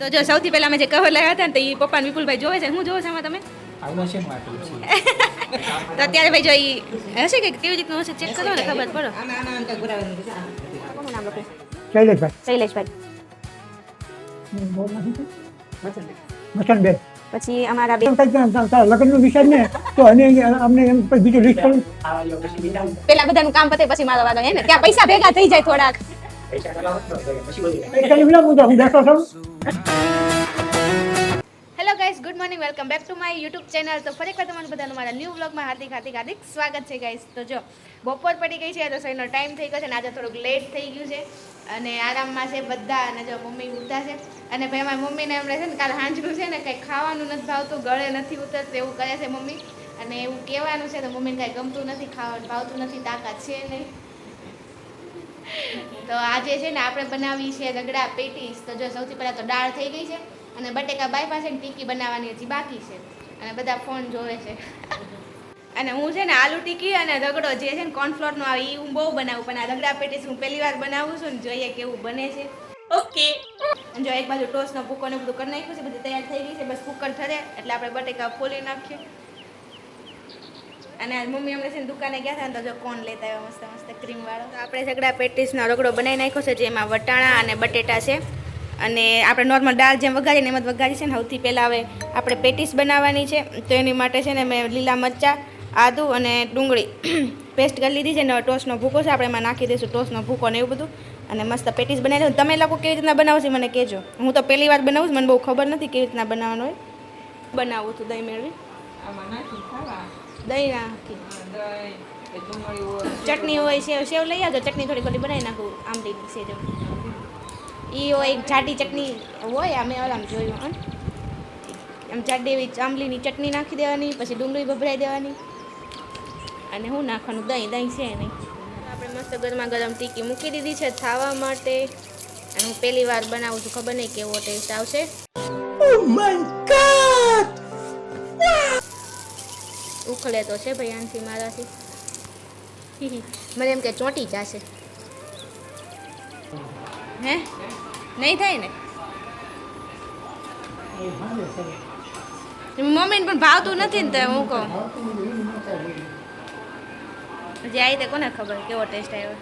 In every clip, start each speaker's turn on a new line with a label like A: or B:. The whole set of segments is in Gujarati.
A: તો જો સૌથી પહેલા અમે જે કવર લાવ્યા હતા ને તો એ પપ્પા વિપુલભાઈ જોવે છે. હું જોવો છે આમાં તમે? તો અત્યારે ભાઈ જો એ હશે કે કેવી રીતનું હશે ચેક કરો ને ખબર પડો. કોનું નામ લખું? શૈલેષભાઈ. પછી અમારા
B: લગ્નનું વિષય ને તો અમને એમ બીજું લિસ્ટ કરું.
A: પેલા બધાનું કામ પતે પછી મારો વારો હે ને ત્યાં પૈસા ભેગા થઈ જાય થોડાક. Hello guys, good morning, welcome back to my YouTube channel. તો ફરી એકવાર તમારું બધાનું મારા ન્યૂ વ્લોગમાં હાર્દિક સ્વાગત છે ગાઈસ. તો જો બપોર પડી ગઈ છે, રસોઈનો ટાઈમ થઈ ગયો છે અને આજે થોડુંક લેટ થઈ ગયું છે અને આરામમાં છે બધા. અને જો મમ્મી ઉઠતા છે અને ભાઈ અમારી મમ્મીને એમણે છે ને કાલે હાંજરું છે ને કંઈ ખાવાનું નથી ભાવતું, ગળે નથી ઉતરતું એવું કરે છે મમ્મી. અને એવું કહેવાનું છે તો મમ્મીને કાંઈ ગમતું નથી, ખાવાનું ભાવતું નથી, તાકાત છે નહીં. તો આજે છે ને આપણે બનાવી છે રગડા પેટીસ. તો જો સૌથી પહેલાં તો દાળ થઈ ગઈ છે અને બટેકા બાફા છે ને ટીકી બનાવવાની હજી બાકી છે અને બધા ફોન જોવે છે. અને હું છે ને આલુ ટીકી અને રગડો જે છે ને કોર્નફ્લોરનો આવે એ હું બહુ બનાવું, પણ આ રગડા પેટીસ હું પહેલી વાર બનાવું છું ને, જોઈએ કેવું બને છે. ઓકે. જો એક બાજુ ટોસનો ભૂકો ને બધું કરી નાખ્યું છે, બધી તૈયાર થઈ ગઈ છે, બસ કુકર ઠરે એટલે આપણે બટેકા ફોલી નાખીએ. અને આજ મમ્મી અમને છે ને દુકાને ગયા હતા ને તો જો કોણ લેતા આવ્યા મસ્ત મસ્ત ક્રીમ વાળો. તો આપણે રગડા પેટીસનો રગડો બનાવી નાખ્યો છે જેમાં વટાણા અને બટેટા છે. અને આપણે નોર્મલ દાળ જેમ વઘારીને એમ જ વઘારી છે ને. સૌથી પહેલાં હવે આપણે પેટીસ બનાવવાની છે તો એની માટે છે ને મેં લીલા મરચાં, આદુ અને ડુંગળી પેસ્ટ કરી લીધી છે ને ટોસનો ભૂકો છે, આપણે એમાં નાખી દઈશું ટોસનો ભૂકો ને એવું બધું અને મસ્ત પેટીસ બનાવી દઉં. તમે લોકો કેવી રીતના બનાવો છો મને કહેજો. હું તો પહેલી વાર બનાવું છું, મને બહુ ખબર નથી કેવી રીતના બનાવવાનું હોય. બનાવું છું દહીં મેળવી, દહીં નાખી, ચટણી હોય સેવ લઈ આવજો, ચટણી થોડી થોડી બનાવી નાખું આંબલીની સેવ. એ હોય એક જાડી ચટણી હોય, અમે આરામ જોયું એમ જાડી એવી આંબલીની ચટણી નાખી દેવાની, પછી ડુંગળી ભભરાઈ દેવાની અને હું નાખવાનું દહીં છે નહીં. આપણે મસ્ત ગરમા ગરમ ટીકી મૂકી દીધી છે ખાવા માટે અને હું પહેલી વાર બનાવું છું, ખબર નહીં કેવો ટેસ્ટ આવશે. ઉખડે તો છે ભાઈ આનથી મારાથી, મને એમ કે ચોંટી જશે. હે નહીં થાય ને? મમ્મીને પણ ભાવતું નથી ને તો હું કહું હજી આવી તે કોને ખબર કેવો ટેસ્ટ આવ્યો.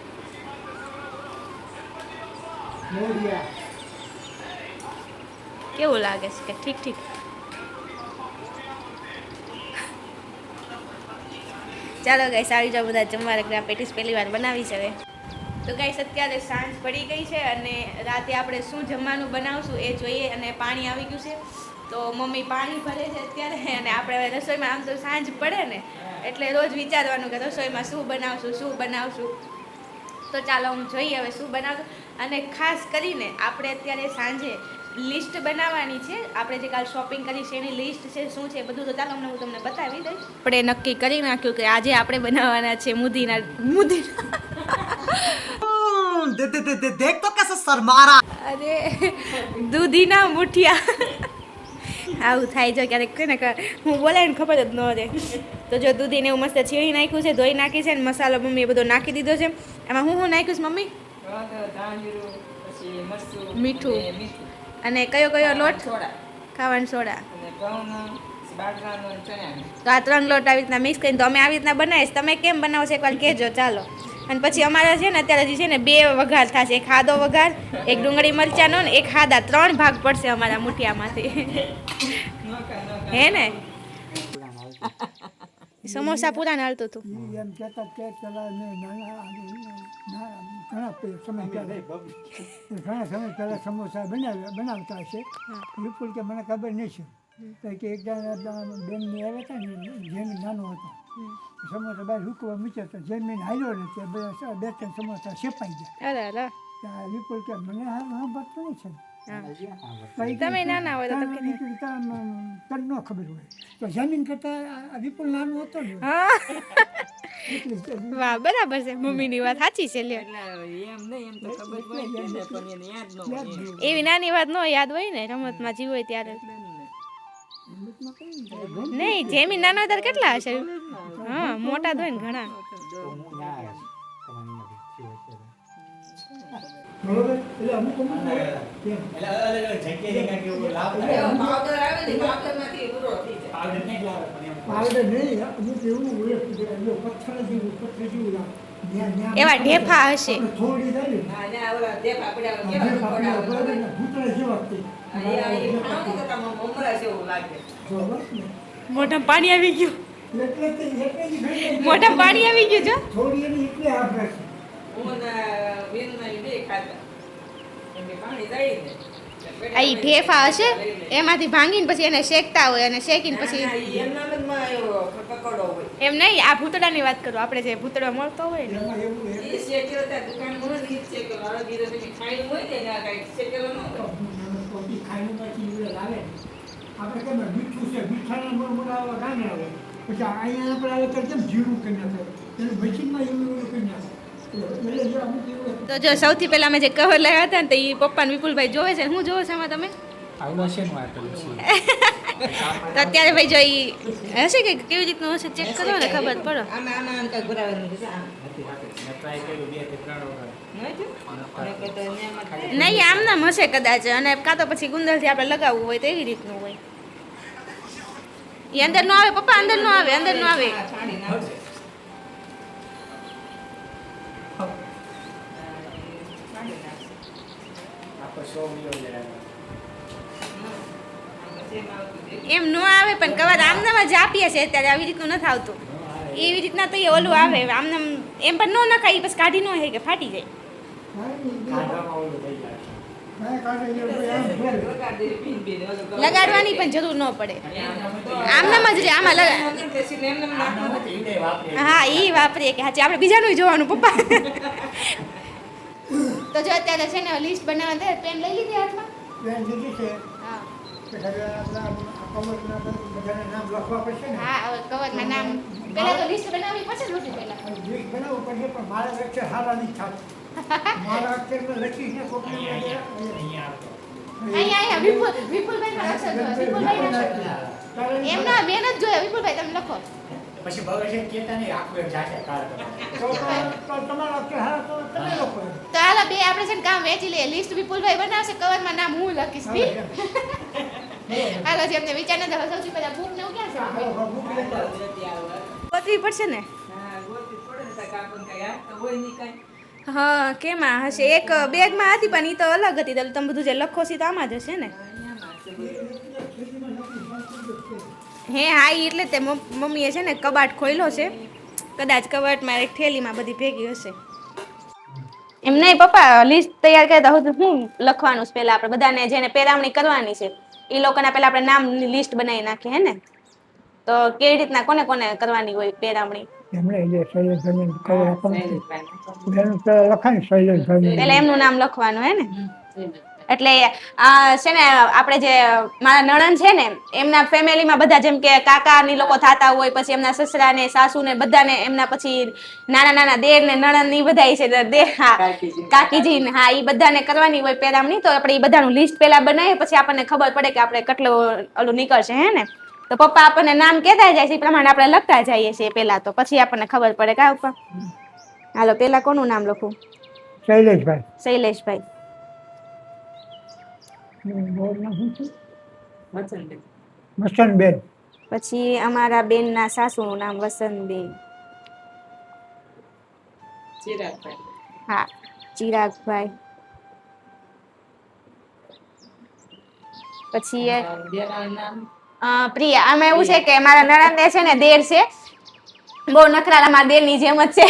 A: કેવું લાગે છે કે ઠીક ઠીક? ચાલો ગાઈસ આવી જાઓ બધા જમવા. રગડા પેટીસ પહેલી વાર બનાવી છે હવે. તો ગાઈસ અત્યારે સાંજ પડી ગઈ છે અને રાતે આપણે શું જમવાનું બનાવશું એ જોઈએ. અને પાણી આવી ગયું છે તો મમ્મી પાણી ભરે છે અત્યારે અને આપણે હવે રસોઈમાં આમ તો સાંજ પડે ને એટલે રોજ વિચારવાનું કે રસોઈમાં શું બનાવશું. તો ચાલો હું જોઈએ હવે શું બનાવશું. અને ખાસ કરીને આપણે અત્યારે સાંજે લિસ્ટ બનાવવાની છે, આપણે જે કાલ શોપિંગ કરી છે એની લિસ્ટ છે શું છે બધું. તો ચાલો હું તમને બતાવી દઈશ. આપણે નક્કી કરી નાખ્યું કે આજે આપણે બનાવવાના છે મુદીના
C: देख तो कैसे शर्मारा।
A: અરે દૂધીના મુઠિયા. આવું થાય જો ક્યારેક ને હું બોલાય ને ખબર જ ન રહે. તો જો દૂધીને એવું મસ્ત છીણી નાખ્યું છે, ધોઈ નાખી છે ને મસાલો મમ્મીએ બધો નાખી દીધો છે. એમાં હું નાખ્યું છે મમ્મી? મીઠું અને કયો લોટ? ખાવાનો સોડા. તો આ 3 લોટ આવી રીતના મિક્સ કરીને તો અમે આવી રીતના બનાવીશ. તમે કેમ બનાવો છો એકવાર કહેજો. ચાલો. અને પછી અમારા છે ને અત્યારે હજી છે ને 2 વઘાર થશે, એક ખાધો વઘાર, એક ડુંગળી મરચાંનો ને એક ખાધા. 3 ભાગ પડશે અમારા મુઠિયામાંથી. હે ને સમોસા પૂરા ને હાલતું હતું.
B: એમ કહેતા કે પેલા મેં ઘણા સમય પહેલાં સમોસા બનાવતા હશે. વિપુલ કે મને ખબર નહીં છે કે એક બેનની આવ્યા હતા ને જેમી નાનો હતો, સમોસા બહાર રૂકવા મૂક્યા તો જેમીન હાલ્યો ને તે 2-3 સમોસા શેપાઈ ગયા.
A: અરે
B: વિપુલ કે મને હા બતું નહીં છે.
A: તમે નાના હોય તો
B: તને ન ખબર હોય તો જમીન કરતા વિપુલ નાનો હતો ને.
A: વાહ, બરાબર છે, મમ્મીની વાત સાચી છે. લ્યો એવી નાની વાત નો યાદ હોય ને, રમતમાં જીવ હોય ત્યારે. નહીં, જેમી નાના ત્યારે કેટલા હશે? હા, મોટા તો હોય ને ઘણા.
B: બરોબર એટલે અમુક કેમ? પાવડર નહીં અમુક એવું હોય કે જો પથ્થર જેવું લાગે.
A: એવા ઢેફા હશે.
B: આપણે થોડી થાય ને ભૂતળા જેવા જ તે. બરોબર ને?
A: મોઢામાં પાણી આવી ગયું.
B: એટલે જ ઘણી
A: મોઢામાં પાણી આવી ગયું જો.
B: થોડી એની એટલે આપણે
A: આ ઈ ઢેફા હશે એમાંથી ભાંગીને પછી એને શેકતા હોય અને શેકીને પછી એમ નહીં આ ભૂતડાની વાત કરું આપણે જે ભૂતડો મળતો હોય ને
B: એમાં એવું આપણે કેમ મીઠું છે મીઠાના મોડા ગાને આવે પછી અહીંયા આપણે આવે તો કેમ જીરું કરી નાખે એને મશીનમાં એવું કરી નાખે એટલે જો અમુક એવું
A: તો જો સૌથી પહેલા અમે જે કવર લાવ્યા હતા ને તો એ પપ્પા ને વિપુલભાઈ જોવે છે શું જોવે છે એમાં તમે તો અત્યારે ભાઈ જો ઈ હશે કે કેવી રીતનું હશે ચેક કરો ને ખબર પડે નહીં આમ નામ હશે કદાચ અને કાં તો પછી ગુંદરથી આપણે લગાવવું હોય તો એવી રીતનું હોય એ અંદર નો આવે પપ્પા અંદર નો આવે અંદર નો આવે એમ નો આવે પણ કવર આમનામ જ આપીએ છે અત્યારે આવી રીતનું નથી આવતું એવી રીતના તો એ ઓલું આવે આમનામ એમ પણ નો નખાય પછી કાઢી નો હોય કે ફાટી જાય લગાડવાની પણ જરૂર ન પડે આમનામ જ રે આમાં હા એ વાપરીએ કે હાચી આપણે બીજાનું જોવાનું પપ્પા તો જો અત્યારે છે ને લિસ્ટ બનાવવા દે પેન લઈ લીધી હાથમાં હા હા હવે કવરના નામ પહેલા તો લિસ્ટ બનાવવી પછી લૂટી પહેલા
B: બનાવવું પડશે પણ મારા અક્ષર સારા નહીં થાય મારા અક્ષરમાં લખીને કોપી
A: અહીંયા વિપુલભાઈ ના અક્ષર જો વિપુલભાઈ ના એમ ના મેં નથી જોયા વિપુલભાઈ તમે લખો
D: પછી ભવિષ્ય કેતા નહીં આખું એમ જાશે કાર
B: તમારા અક્ષર સારા તો તમે લખો
A: તો હાલો બે આપણે છે ને કામ વેચી લઈએ લિસ્ટ વિપુલભાઈ બનાવશે કવરમાં નામ હું લખીશ બી હાલો જે એમને વિચાર નથી આવે સૌથી પહેલા બુક ને એવું ક્યાં છે ગોતવી પડશે ને હા કેમાં હશે એક બેગમાં હતી પણ ઈ તો અલગ હતી તો તમે બધું જે લખો છો તો આમાં જ હશે ને હે હા ઈ એટલે તે મમ્મીએ છે ને કબાટ ખોલ્યો છે કદાચ કબાટમાં એક થેલીમાં બધી ભેગી હશે એમ નહીં પપ્પા લિસ્ટ તૈયાર કરતા હોય તો શું લખવાનું છે પહેલા આપણે બધાને જેને પેરામણી કરવાની છે એ લોકોના પહેલા આપણે નામની લિસ્ટ બનાવી નાખીએ હે ને તો કેવી રીતના કોને કોને કરવાની હોય પેરામણી
B: એમણે જે શૈલેષભાઈને કવર આપવાનું એનું લખાય શૈલેષભાઈ
A: પહેલા એમનું નામ લખવાનું હે ને એટલે છે ને આપણે જે મારા નણંદ છે ને એમના ફેમિલીમાં બધા જેમ કે કાકાની લોકો થતા હોય પછી એમના સસરા ને સાસુ ને બધાને એમના પછી નાના નાના દેર ને નણંદ ની બધા છે દેર હા કાકીજી ને હા એ બધાને કરવાની હોય પેરામણી તો આપણે એ બધાનું લિસ્ટ પહેલા બનાવીએ પછી આપણને ખબર પડે કે આપણે કેટલું ઓલું નીકળશે હે ને તો પપ્પા આપણને નામ કહેતા જાય છે એ પ્રમાણે આપણે લખતા જઈએ છીએ પહેલા તો પછી આપણને ખબર પડે કા પપ્પા હાલો પહેલા કોનું નામ લખું
B: શૈલેષભાઈ
A: શૈલેષભાઈ
B: મસ્તનબેન
A: પછી અમારા બેનના સાસુનું નામ વસંતબેન હા ચિરાગભાઈ પછી પ્રિયા આમાં એવું છે કે મારા નણંદે છે ને દેર છે બહુ નખરાળા મારા દેરની જેમ જ છે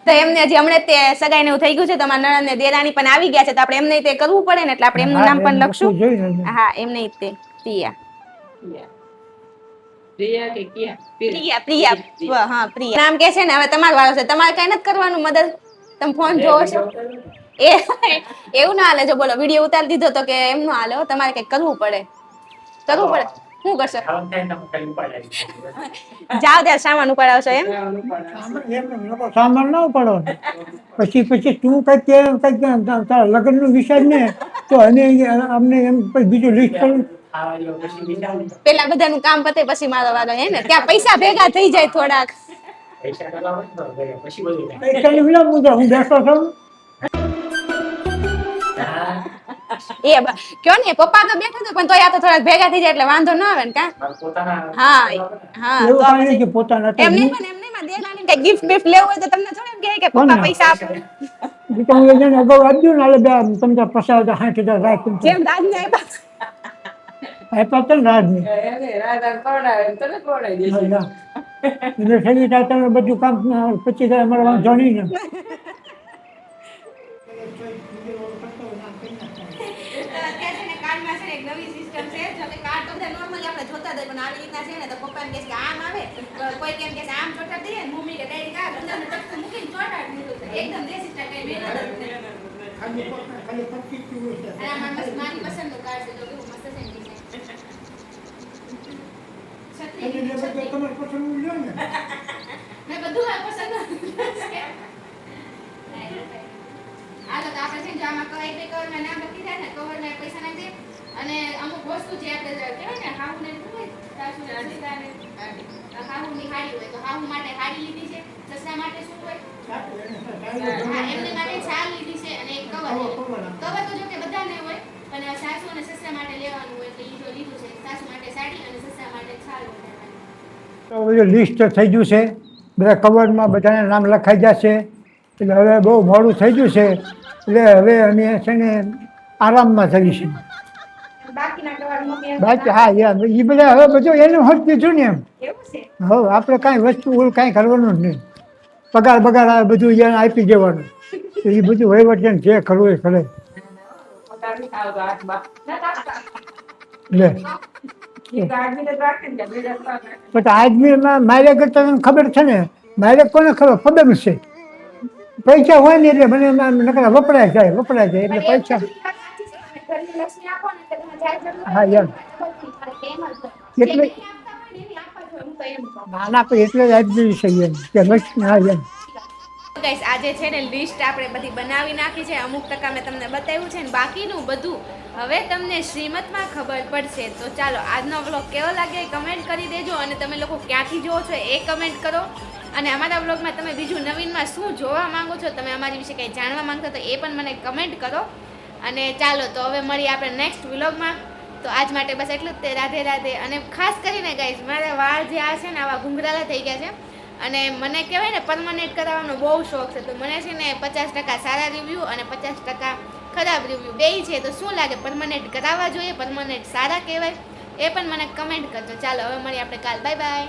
A: તો એમને હજી હમણાં તે સગાઈને એવું થઈ ગયું છે તો મારા નણંદ ને દેરાણી પણ આવી ગયા છે તો આપણે એમને તે કરવું પડે ને એટલે આપણે એમનું નામ પણ લખશું હા એમને તે પ્રિયા પ્રિયા હા પ્રિયા નામ કે છે ને હવે તમારો વારો છે તમારે કઈ નથી કરવાનું મદદ તમે ફોન જોવો છો એ એવું ના હાલે જો બોલો વિડીયો ઉતારી દીધો તો કે એમ નો હાલે તમારે કઈ કરવું પડે શું કરશો જાઓ ત્યારે સામાન ઉપાડાવશો એમ
B: સામાન ના ઉપાડો પછી તું કઈ તારા લગ્ન નું વિચાર ને તો અમને એમ બીજું લિસ્ટ કરવું
A: પેલા બધાનું કામ પતે પછી મારો વારો હે ને ત્યાં પૈસા ભેગા થઈ જાય થોડાક
B: પૈસાની વિના મુદ્દા હું બેઠો છું
A: કયો ને પપ્પા તો બેઠા તો પણ તોય આ તો થોડા ભેગા થઈ જાય એટલે વાંધો ન આવે ને કા
D: મારા પોતાના
A: હા હા
B: એવું
A: તો
B: કાંઈ નથી પોતાના
A: એમ નહીં પણ એમ નહીં માં દેનાની કઈ ગિફ્ટ બિફ્ટ લેવું હોય તો તમને થોડું એમ કહે કે પપ્પા
B: કોને?
A: પૈસા આપો
B: દુકાન લઈને અગાઉ આપજો ને એટલે બે તમને 50,000 60,000 રાખીને
A: જેમ રાજને આપ્યા
B: આપ્યા તો ને રાજને ના. એટલે થઈ જાય તમે બધું કામ 25,000 અમારે વાંધો નહીં ને
A: અત્યારે છે ને કાર્ડમાં છે ને એક નવી સિસ્ટમ છે જો કે કાર્ડ તો બધા નોર્મલી આપણે જોતા દઈએ પણ આવી રીતના છે ને તો પપ્પાને કહે કે આમ આવે કોઈ કેમ કે આમ ચોટાડી દઈએ ને મમ્મી કે ડેડી કા અંદરનું ટપકું મૂકીને ચોટાડી દીધું છે. એકદમ દેશી સ્ટાઈલ કઈ મહેનત જ નથી.
B: ખાલી 25 હોય
A: અને આ મારી પસંદનું કાર્ડ છે તો કેવું મસ્ત છે ને design. છત્રી છત્રી.
B: તમારે પસંદ લ્યો ને
A: મેં બધું આ પસંદ છે. હાલો તો આપણે છે ને જો આમાં કઈ બે કવરમાં નામ લખી જાય ને કવરમાં પૈસા નાખી દે અને અમુક વસ્તુ જે આપણે કહેવાય ને હાહુને શું હોય સાસુને સસરાને હાહુની હાડી હોય તો હાહુ માટે હાડી લીધી છે સસરા માટે શું હોય હા એમને માટે છાલ લીધી છે અને એક કવર કવર તો જો કે બધાને હોય પણ સાસુ અને સસરા માટે લેવાનું હોય એટલે ઈ જો લીધું છે સાસુ માટે સાડી અને સસરા માટે છાલ હોય
B: તો બધું લિસ્ટ થઈ ગયું છે બધા કવરમાં બધાના નામ લખાઈ જશે એટલે હવે બહુ મોડું થઈ ગયું છે એટલે હવે અમે છે ને આરામમાં થઈ છે
A: બાકીના કવર મમ્મી
B: બાકી હા યાર એ બધા હવે બધું એનું હોત દીધું ને એમ
A: કેવું છે
B: હવે આપણે કાંઈ વસ્તુ ઓલું કાંઈ કરવાનું જ નહીં પગાર બગાર આવે બધું એને આપી દેવાનું તો એ બધું વહીવટ છે ને જે કરવું એ કરે લે પણ આદમીમાં મારે કરતા તને ખબર છે ને મારે કોને ખબર પદમ છે પૈસા હોય ને એટલે મને નકરા વપરાય જાય એટલે પૈસા હા યાર એટલે ના ના પણ એટલે જ આપી દેવી છે એમ કે લક્ષ્મી હા એમ
A: ગાઈસ આજે છે ને લિસ્ટ આપણે બધી બનાવી નાખી છે અમુક ટકા મેં તમને બતાવ્યું છે ને બાકીનું બધું હવે તમને શ્રીમતમાં ખબર પડશે તો ચાલો આજનો વ્લોગ કેવો લાગે કમેન્ટ કરી દેજો અને તમે લોકો ક્યાંથી જોવો છો એ કમેન્ટ કરો અને અમારા વ્લોગમાં તમે બીજું નવીનમાં શું જોવા માંગો છો તમે અમારી વિશે કંઈ જાણવા માંગતા તો એ પણ મને કમેન્ટ કરો અને ચાલો તો હવે મળીએ આપણે નેક્સ્ટ વ્લોગમાં તો આજ માટે બસ એટલું જ તે રાધે રાધે અને ખાસ કરીને ગાઈસ મારા વાળ જે આ છે ને આવા ઘૂંઘરાલા થઈ ગયા છે અને મને કહેવાય ને પરમનન્ટ કરાવવાનો બહુ શોખ છે તો મને છે ને 50% સારા રિવ્યૂ અને 50% ખરાબ રિવ્યૂ બેય છે તો શું લાગે પરમનન્ટ કરાવવા જોઈએ પરમનન્ટ સારા કહેવાય એ પણ મને કમેન્ટ કરજો ચાલો હવે મળીએ આપણે કાલ બાય બાય